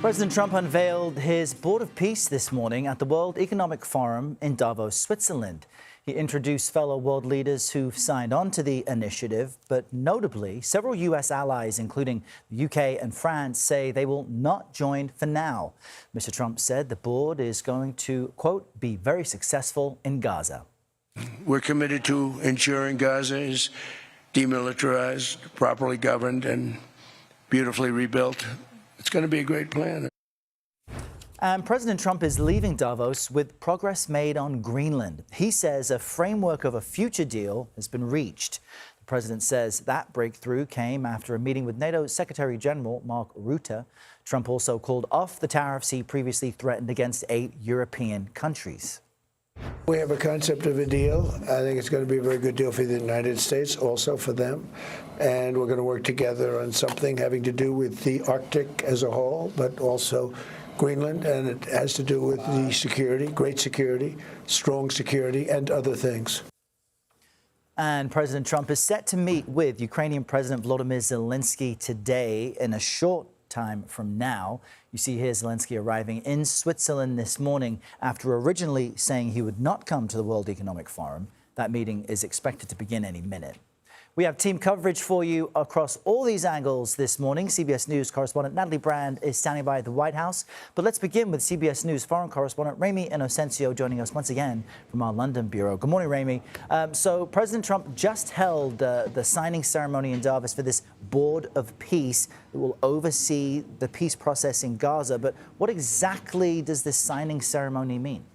President Trump unveiled his Board of Peace this morning at the World Economic Forum in Davos, Switzerland. He introduced fellow world leaders who've signed on to the initiative, but notably, several U.S. allies, including the UK and France, say they will not join for now. Mr. Trump said the board is going to, quote, be very successful in Gaza. We're committed to ensuring Gaza is demilitarized, properly governed, and beautifully rebuilt. It's going to be a great plan. And President Trump is leaving Davos with progress made on Greenland. He says a framework of a future deal has been reached. The president says that breakthrough came after a meeting with NATO Secretary General Mark Rutte. Trump also called off the tariffs he previously threatened against 8 European countries. We have a concept of a deal. I think it's going to be a very good deal for the United States, also for them. And we're going to work together on something having to do with the Arctic as a whole, but also Greenland. And it has to do with the security, great security, strong security, and other things. And President Trump is set to meet with Ukrainian President Volodymyr Zelensky today in a short time from now. You see here Zelensky arriving in Switzerland this morning after originally saying he would not come to the World Economic Forum. That meeting is expected to begin any minute. We have team coverage for you across all these angles this morning. CBS News correspondent Natalie Brand is standing by at the White House. But let's begin with CBS News foreign correspondent Ramy Inocencio joining us once again from our London bureau. Good morning, Ramy. So President Trump just held the signing ceremony in Davos for this Board of Peace that will oversee the peace process in Gaza. But what exactly does this signing ceremony mean?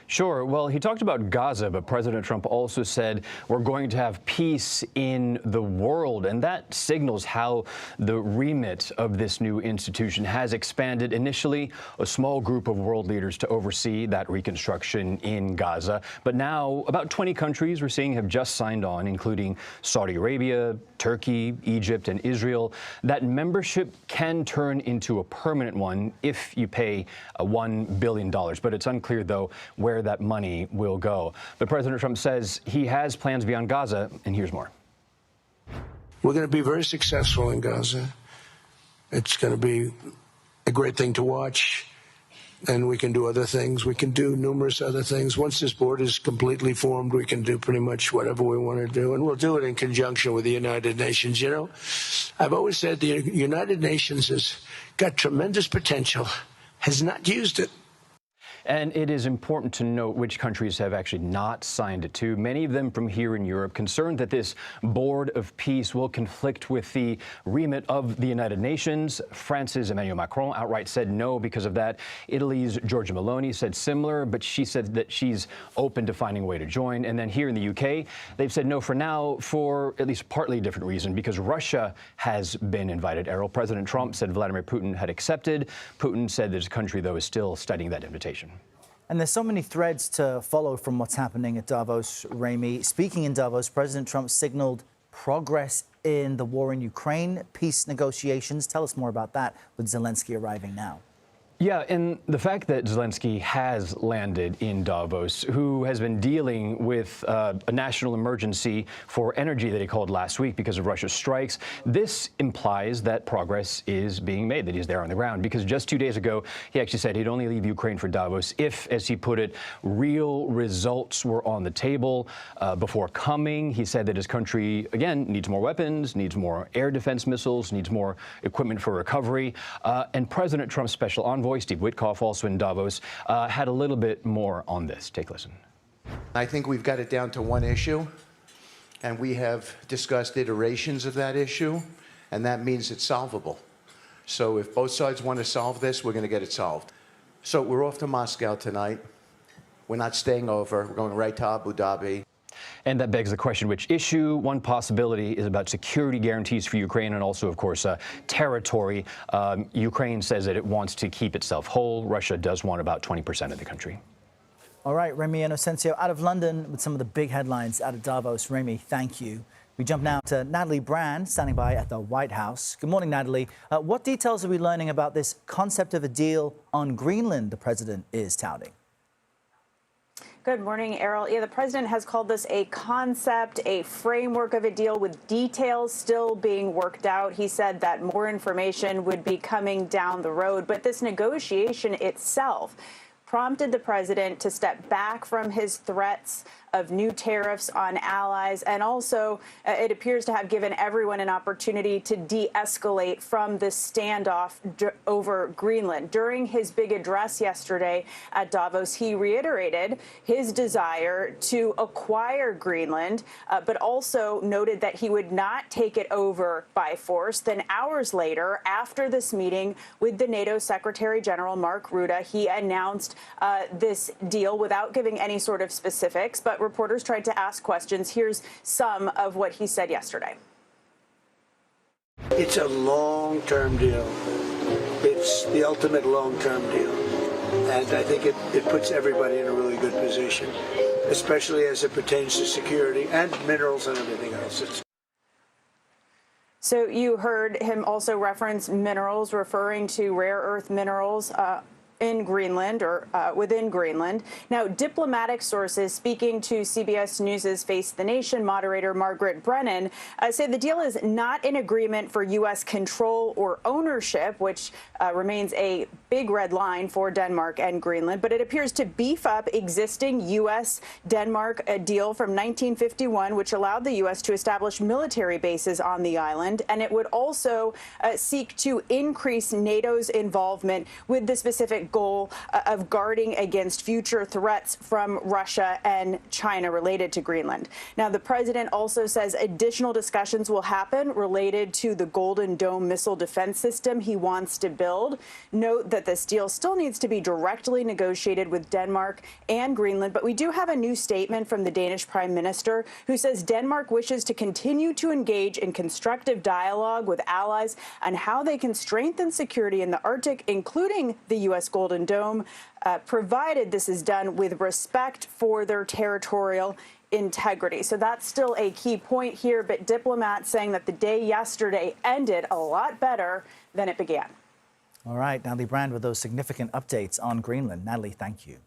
Sure. Well, he talked about Gaza, but President Trump also said we're going to have peace in the world. And that signals how the remit of this new institution has expanded. Initially, a small group of world leaders to oversee that reconstruction in Gaza. But now about 20 countries we're seeing have just signed on, including Saudi Arabia, Turkey, Egypt, and Israel. That membership can turn into a permanent one if you pay $1 billion. But it's unclear, though, where that money will go. But President Trump says he has plans beyond Gaza, and here's more. We're going to be very successful in Gaza. It's going to be a great thing to watch, and we can do other things. We can do numerous other things. Once this board is completely formed, we can do pretty much whatever we want to do, and we'll do it in conjunction with the United Nations. You know, I've always said the United Nations has got tremendous potential, has not used it. And it is important to note which countries have actually not signed it too. Many of them from here in Europe, concerned that this Board of Peace will conflict with the remit of the United Nations. France's Emmanuel Macron outright said no because of that. Italy's Giorgia Meloni said similar, but she said that she's open to finding a way to join. And then here in the UK, they've said no for now for at least partly a different reason, because Russia has been invited. Errol, President Trump said Vladimir Putin had accepted. Putin said that his country, though, is still studying that invitation. And there's so many threads to follow from what's happening at Davos, Ramy. Speaking in Davos, President Trump signaled progress in the war in Ukraine, peace negotiations. Tell us more about that with Zelensky arriving now. Yeah, and the fact that Zelensky has landed in Davos, who has been dealing with a national emergency for energy that he called last week because of Russia's strikes, this implies that progress is being made, that he's there on the ground. Because just 2 days ago, he actually said he'd only leave Ukraine for Davos if, as he put it, real results were on the table before coming. He said that his country, again, needs more weapons, needs more air defense missiles, needs more equipment for recovery. And President Trump's special envoy, Steve Witkoff, also in Davos, had a little bit more on this. Take a listen. I think we've got it down to one issue, and we have discussed iterations of that issue, and that means it's solvable. So if both sides want to solve this, we're going to get it solved. So we're off to Moscow tonight. We're not staying over. We're going right to Abu Dhabi. And that begs the question, which issue? One possibility is about security guarantees for Ukraine and also, of course, territory. Ukraine says that it wants to keep itself whole. Russia does want about 20% of the country. All right, Ramy Inocencio out of London with some of the big headlines out of Davos. Ramy, thank you. We jump now to Natalie Brand, standing by at the White House. Good morning, Natalie. What details are we learning about this concept of a deal on Greenland the president is touting? Good morning, Errol. Yeah, the president has called this a concept, a framework of a deal with details still being worked out. He said that more information would be coming down the road. But this negotiation itself prompted the president to step back from his threats of new tariffs on allies. And also, it appears to have given everyone an opportunity to de-escalate from this standoff over Greenland. During his big address yesterday at Davos, he reiterated his desire to acquire Greenland, but also noted that he would not take it over by force. Then hours later, after this meeting with the NATO Secretary General Mark Rutte, he announced this deal without giving any sort of specifics, but reporters tried to ask questions. Here's some of what he said yesterday. It's a long-term deal. It's the ultimate long-term deal. And I think it puts everybody in a really good position, especially as it pertains to security and minerals and everything else. So you heard him also reference minerals, referring to rare earth minerals in Greenland or within Greenland. Now, diplomatic sources speaking to CBS News' Face the Nation moderator Margaret Brennan say the deal is not an agreement for U.S. control or ownership, which remains a big red line for Denmark and Greenland, but it appears to beef up existing U.S.-Denmark deal from 1951, which allowed the U.S. to establish military bases on the island, and it would also seek to increase NATO's involvement with the specific goal of guarding against future threats from Russia and China related to Greenland. Now, the president also says additional discussions will happen related to the Golden Dome missile defense system he wants to build. Note that this deal still needs to be directly negotiated with Denmark and Greenland, but we do have a new statement from the Danish Prime Minister who says Denmark wishes to continue to engage in constructive dialogue with allies on how they can strengthen security in the Arctic, including the U.S. Golden Dome, provided this is done with respect for their territorial integrity. So that's still a key point here, but diplomats saying that the day yesterday ended a lot better than it began. All right, Natalie Brand with those significant updates on Greenland. Natalie, thank you.